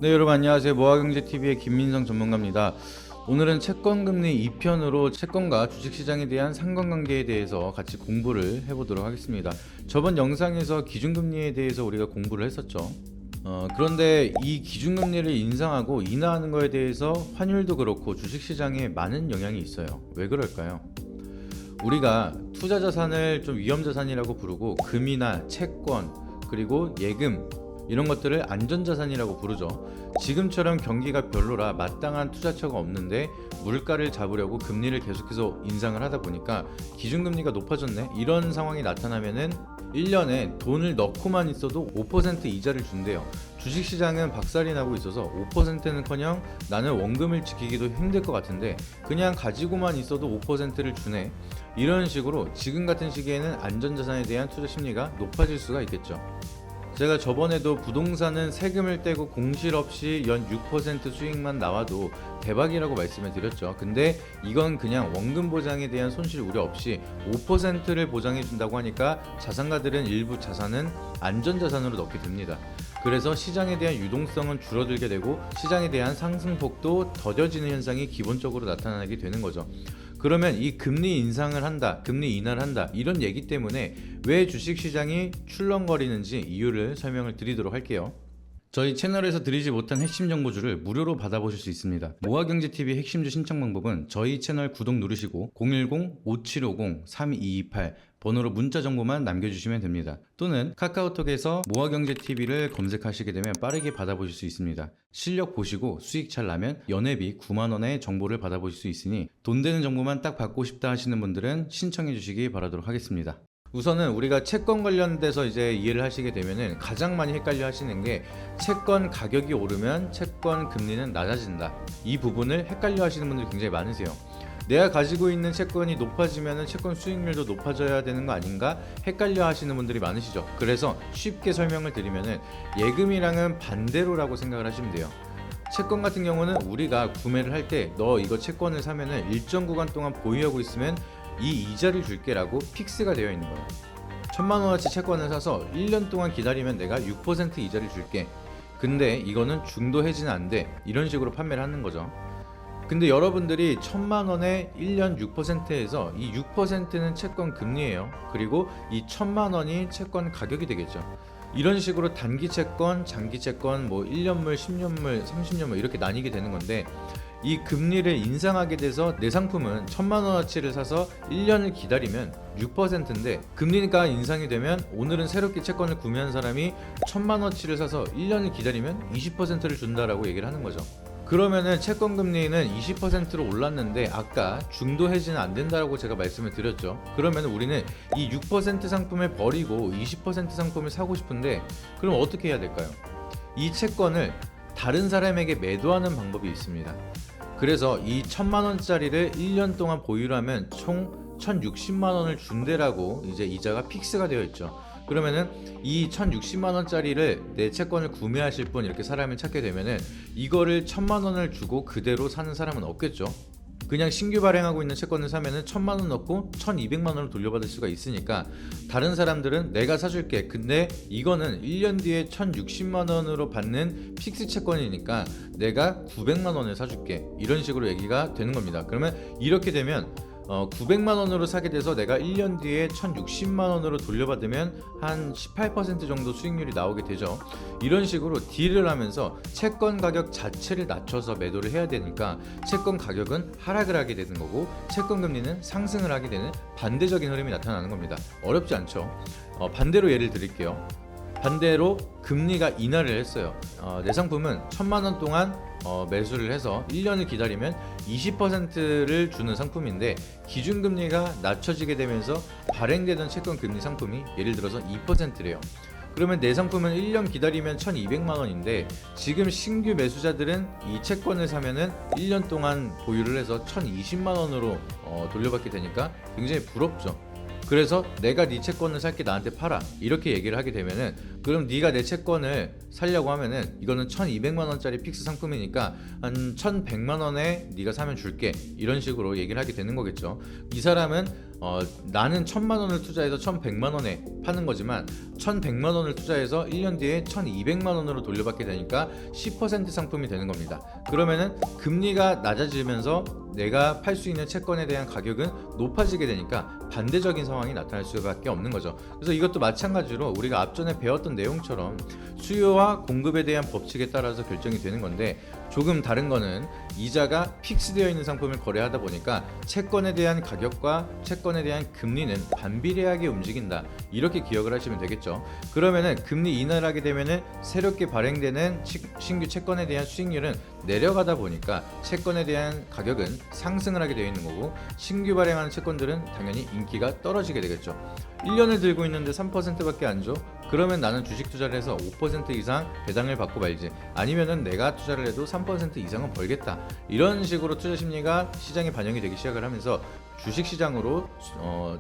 네, 여러분 안녕하세요. 모아경제TV의 김민성 전문가입니다. 오늘은 채권금리 2편으로 채권과 주식시장에 대한 상관관계에 대해서 같이 공부를 해보도록 하겠습니다. 저번 영상에서 기준금리에 대해서 우리가 공부를 했었죠. 그런데 이 기준금리를 인상하고 인하하는 거에 대해서 환율도 그렇고 주식시장에 많은 영향이 있어요. 왜 그럴까요? 우리가 투자자산을 좀 위험자산이라고 부르고 금이나 채권 그리고 예금 이런 것들을 안전자산이라고 부르죠. 지금처럼 경기가 별로라 마땅한 투자처가 없는데 물가를 잡으려고 금리를 계속해서 인상을 하다 보니까 기준금리가 높아졌네 이런 상황이 나타나면은 1년에 돈을 넣고만 있어도 5% 이자를 준대요. 주식시장은 박살이 나고 있어서 5%는커녕 나는 원금을 지키기도 힘들 것 같은데 그냥 가지고만 있어도 5%를 주네. 이런 식으로 지금 같은 시기에는 안전자산에 대한 투자 심리가 높아질 수가 있겠죠. 제가 저번에도 부동산은 세금을 떼고 공실 없이 연 6% 수익만 나와도 대박이라고 말씀을 드렸죠. 근데 이건 그냥 원금 보장에 대한 손실 우려 없이 5%를 보장해 준다고 하니까 자산가들은 일부 자산은 안전자산으로 넣게 됩니다. 그래서 시장에 대한 유동성은 줄어들게 되고 시장에 대한 상승폭도 더뎌지는 현상이 기본적으로 나타나게 되는 거죠. 그러면 이 금리 인상을 한다, 금리 인하를 한다 이런 얘기 때문에 왜 주식시장이 출렁거리는지 이유를 설명을 드리도록 할게요. 저희 채널에서 드리지 못한 핵심 정보주를 무료로 받아보실 수 있습니다. 모아경제TV 핵심주 신청 방법은 저희 채널 구독 누르시고 010-5750-3228 번호로 문자 정보만 남겨주시면 됩니다. 또는 카카오톡에서 모아경제TV를 검색하시게 되면 빠르게 받아보실 수 있습니다. 실력 보시고 수익 잘 나면 연회비 9만원의 정보를 받아보실 수 있으니 돈 되는 정보만 딱 받고 싶다 하시는 분들은 신청해 주시기 바라도록 하겠습니다. 우선은 우리가 채권 관련돼서 이제 이해를 하시게 되면은 가장 많이 헷갈려 하시는 게 채권 가격이 오르면 채권 금리는 낮아진다. 이 부분을 헷갈려 하시는 분들이 굉장히 많으세요. 내가 가지고 있는 채권이 높아지면 채권 수익률도 높아져야 되는 거 아닌가 헷갈려 하시는 분들이 많으시죠. 그래서 쉽게 설명을 드리면은 예금이랑은 반대로라고 생각을 하시면 돼요. 채권 같은 경우는 우리가 구매를 할 때 너 이거 채권을 사면은 일정 구간 동안 보유하고 있으면 이 이자를 줄게 라고 픽스가 되어 있는 거예요. 1000만원어치 채권을 사서 1년 동안 기다리면 내가 6% 이자를 줄게. 근데 이거는 중도 해지는 안 돼. 이런 식으로 판매를 하는 거죠. 근데 여러분들이 1000만원에 1년 6%에서 이 6%는 채권 금리예요. 그리고 이 1000만원이 채권 가격이 되겠죠. 이런 식으로 단기 채권, 장기 채권, 뭐 1년물, 10년물, 30년물 이렇게 나뉘게 되는 건데 이 금리를 인상하게 돼서 내 상품은 1000만원어치를 사서 1년을 기다리면 6%인데 금리가 인상이 되면 오늘은 새롭게 채권을 구매한 사람이 1000만원어치를 사서 1년을 기다리면 20%를 준다라고 얘기를 하는 거죠. 그러면은 채권 금리는 20%로 올랐는데 아까 중도 해지는 안 된다라고 제가 말씀을 드렸죠. 그러면 우리는 이 6% 상품을 버리고 20% 상품을 사고 싶은데 그럼 어떻게 해야 될까요? 이 채권을 다른 사람에게 매도하는 방법이 있습니다. 그래서 이 1000만원짜리를 1년 동안 보유를 하면 총 1060만원을 준대라고 이제 이자가 픽스가 되어 있죠. 그러면은 이 1060만원짜리를 내 채권을 구매하실 분 이렇게 사람을 찾게 되면은 이거를 1000만원을 주고 그대로 사는 사람은 없겠죠. 그냥 신규 발행하고 있는 채권을 사면은 1000만원 넣고 1200만원을 돌려받을 수가 있으니까 다른 사람들은 내가 사줄게. 근데 이거는 1년 뒤에 1060만원으로 받는 픽스 채권이니까 내가 900만원을 사줄게. 이런 식으로 얘기가 되는 겁니다. 그러면 이렇게 되면 900만원으로 사게 돼서 내가 1년 뒤에 1060만원으로 돌려받으면 한 18% 정도 수익률이 나오게 되죠. 이런 식으로 딜을 하면서 채권 가격 자체를 낮춰서 매도를 해야 되니까 채권 가격은 하락을 하게 되는 거고 채권 금리는 상승을 하게 되는 반대적인 흐름이 나타나는 겁니다. 어렵지 않죠? 반대로 예를 드릴게요. 반대로 금리가 인하를 했어요. 내 상품은 1000만원 동안 매수를 해서 1년을 기다리면 20%를 주는 상품인데 기준금리가 낮춰지게 되면서 발행되던 채권금리 상품이 예를 들어서 2%래요. 그러면 내 상품은 1년 기다리면 1200만원인데 지금 신규 매수자들은 이 채권을 사면은 1년 동안 보유를 해서 1020만원으로 돌려받게 되니까 굉장히 부럽죠. 그래서 내가 네 채권을 살게 나한테 팔아 이렇게 얘기를 하게 되면은 그럼 네가 내 채권을 살려고 하면은 이거는 1200만원짜리 픽스 상품이니까 한 1100만원에 네가 사면 줄게 이런 식으로 얘기를 하게 되는 거겠죠. 이 사람은 나는 1,000만 원을 투자해서 1,100만 원에 파는 거지만 1,100만 원을 투자해서 1년 뒤에 1,200만 원으로 돌려받게 되니까 10% 상품이 되는 겁니다. 그러면은 금리가 낮아지면서 내가 팔 수 있는 채권에 대한 가격은 높아지게 되니까 반대적인 상황이 나타날 수밖에 없는 거죠. 그래서 이것도 마찬가지로 우리가 앞전에 배웠던 내용처럼 수요와 공급에 대한 법칙에 따라서 결정이 되는 건데, 조금 다른 거는 이자가 픽스되어 있는 상품을 거래하다 보니까 채권에 대한 가격과 채권에 대한 금리는 반비례하게 움직인다, 이렇게 기억을 하시면 되겠죠. 그러면은 금리 인하를 하게 되면은 새롭게 발행되는 신규 채권에 대한 수익률은 내려가다 보니까 채권에 대한 가격은 상승을 하게 되어 있는 거고, 신규 발행하는 채권들은 당연히 인기가 떨어지게 되겠죠. 1년을 들고 있는데 3%밖에 안 줘? 그러면 나는 주식 투자를 해서 5% 이상 배당을 받고 말지, 아니면은 내가 투자를 해도 3% 이상은 벌겠다, 이런 식으로 투자 심리가 시장에 반영이 되기 시작을 하면서 주식 시장으로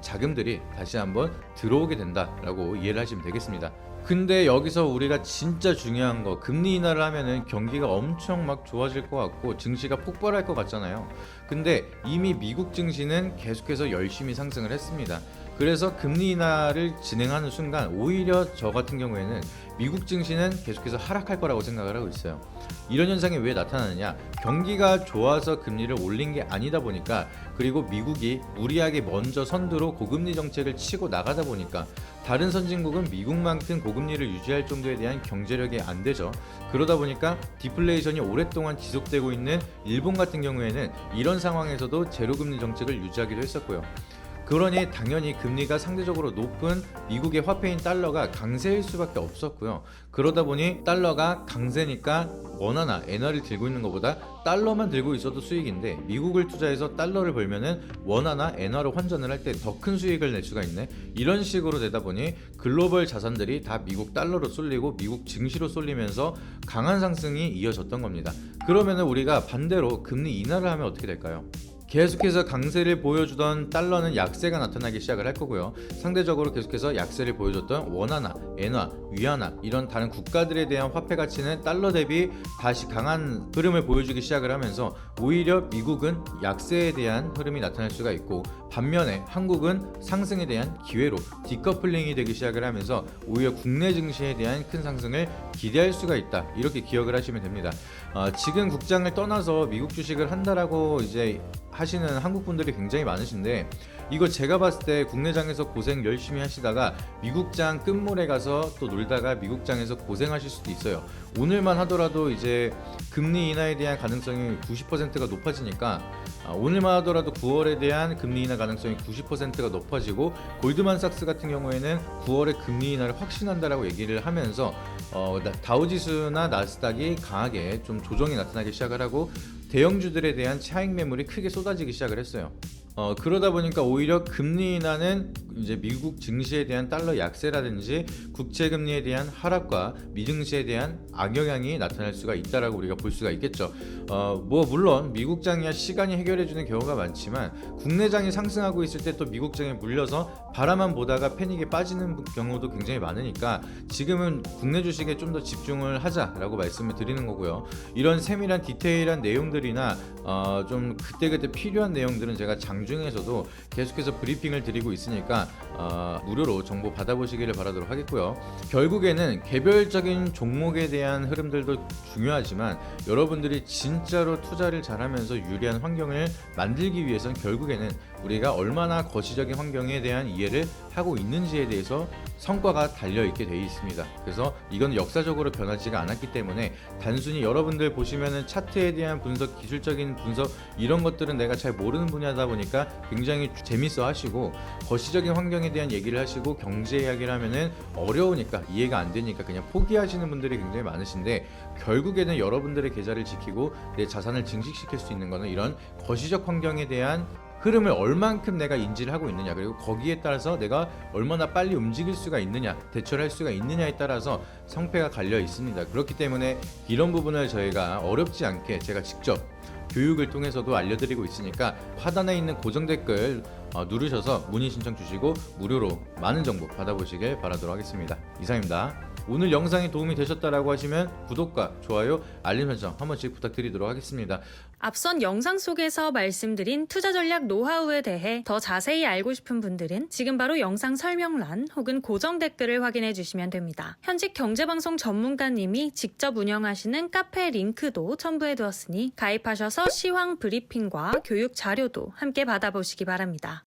자금들이 다시 한번 들어오게 된다라고 이해를 하시면 되겠습니다. 근데 여기서 우리가 진짜 중요한 거, 금리 인하를 하면은 경기가 엄청 막 좋아질 것 같고 증시가 폭발할 것 같잖아요. 근데 이미 미국 증시는 계속해서 열심히 상승을 했습니다. 그래서 금리 인하를 진행하는 순간 오히려 저 같은 경우에는 미국 증시는 계속해서 하락할 거라고 생각을 하고 있어요. 이런 현상이 왜 나타나느냐, 경기가 좋아서 금리를 올린 게 아니다 보니까, 그리고 미국이 무리하게 먼저 선두로 고금리 정책을 치고 나가다 보니까 다른 선진국은 미국만큼 고금리를 유지할 정도에 대한 경제력이 안 되죠. 그러다 보니까 디플레이션이 오랫동안 지속되고 있는 일본 같은 경우에는 이런 상황에서도 제로금리 정책을 유지하기도 했었고요. 그러니 당연히 금리가 상대적으로 높은 미국의 화폐인 달러가 강세일 수밖에 없었고요. 그러다 보니 달러가 강세니까 원화나 엔화를 들고 있는 것보다 달러만 들고 있어도 수익인데, 미국을 투자해서 달러를 벌면은 원화나 엔화로 환전을 할 때 더 큰 수익을 낼 수가 있네, 이런 식으로 되다 보니 글로벌 자산들이 다 미국 달러로 쏠리고 미국 증시로 쏠리면서 강한 상승이 이어졌던 겁니다. 그러면은 우리가 반대로 금리 인하를 하면 어떻게 될까요? 계속해서 강세를 보여주던 달러는 약세가 나타나기 시작을 할 거고요. 상대적으로 계속해서 약세를 보여줬던 원화나 엔화, 위안화, 이런 다른 국가들에 대한 화폐 가치는 달러 대비 다시 강한 흐름을 보여주기 시작을 하면서 오히려 미국은 약세에 대한 흐름이 나타날 수가 있고, 반면에 한국은 상승에 대한 기회로 디커플링이 되기 시작을 하면서 오히려 국내 증시에 대한 큰 상승을 기대할 수가 있다, 이렇게 기억을 하시면 됩니다. 지금 국장을 떠나서 미국 주식을 한다라고 이제 하시는 한국 분들이 굉장히 많으신데, 이거 제가 봤을 때 국내장에서 고생 열심히 하시다가 미국장 끝물에 가서 또 놀다가 미국장에서 고생하실 수도 있어요. 오늘만 하더라도 이제 금리 인하에 대한 가능성이 90%가 높아지니까, 오늘만 하더라도 9월에 대한 금리 인하 가능성이 90%가 높아지고, 골드만삭스 같은 경우에는 9월에 금리 인하를 확신한다라고 얘기를 하면서 다우지수나 나스닥이 강하게 좀 조정이 나타나기 시작을 하고, 대형주들에 대한 차익 매물이 크게 쏟아지기 시작을 했어요. 그러다 보니까 오히려 금리 인하는 이제 미국 증시에 대한 달러 약세라든지 국채 금리에 대한 하락과 미증시에 대한 악영향이 나타날 수가 있다라고 우리가 볼 수가 있겠죠. 물론 미국장이야 시간이 해결해주는 경우가 많지만, 국내장이 상승하고 있을 때 또 미국장에 물려서 바라만 보다가 패닉에 빠지는 경우도 굉장히 많으니까 지금은 국내 주식에 좀 더 집중을 하자라고 말씀을 드리는 거고요. 이런 세밀한 디테일한 내용들이나 좀 그때그때 필요한 내용들은 제가 장중에서도 계속해서 브리핑을 드리고 있으니까 무료로 정보 받아보시기를 바라도록 하겠고요. 결국에는 개별적인 종목에 대한 흐름들도 중요하지만, 여러분들이 진짜로 투자를 잘하면서 유리한 환경을 만들기 위해서는 결국에는 우리가 얼마나 거시적인 환경에 대한 이해를 하고 있는지에 대해서 성과가 달려있게 되어 있습니다. 그래서 이건 역사적으로 변하지가 않았기 때문에, 단순히 여러분들 보시면은 차트에 대한 분석, 기술적인 분석, 이런 것들은 내가 잘 모르는 분야다 보니까 굉장히 재밌어 하시고, 거시적인 환경에 대한 얘기를 하시고 경제 이야기를 하면은 어려우니까, 이해가 안 되니까 그냥 포기하시는 분들이 굉장히 많으신데, 결국에는 여러분들의 계좌를 지키고 내 자산을 증식시킬 수 있는 거는 이런 거시적 환경에 대한 흐름을 얼만큼 내가 인지를 하고 있느냐, 그리고 거기에 따라서 내가 얼마나 빨리 움직일 수가 있느냐, 대처를 할 수가 있느냐에 따라서 성패가 갈려 있습니다. 그렇기 때문에 이런 부분을 저희가 어렵지 않게 제가 직접 교육을 통해서도 알려드리고 있으니까, 하단에 있는 고정 댓글 누르셔서 문의 신청 주시고 무료로 많은 정보 받아보시길 바라도록 하겠습니다. 이상입니다. 오늘 영상이 도움이 되셨다라고 하시면 구독과 좋아요, 알림 설정 한 번씩 부탁드리도록 하겠습니다. 앞선 영상 속에서 말씀드린 투자 전략 노하우에 대해 더 자세히 알고 싶은 분들은 지금 바로 영상 설명란 혹은 고정 댓글을 확인해 주시면 됩니다. 현직 경제방송 전문가님이 직접 운영하시는 카페 링크도 첨부해 두었으니 가입하셔서 시황 브리핑과 교육 자료도 함께 받아보시기 바랍니다.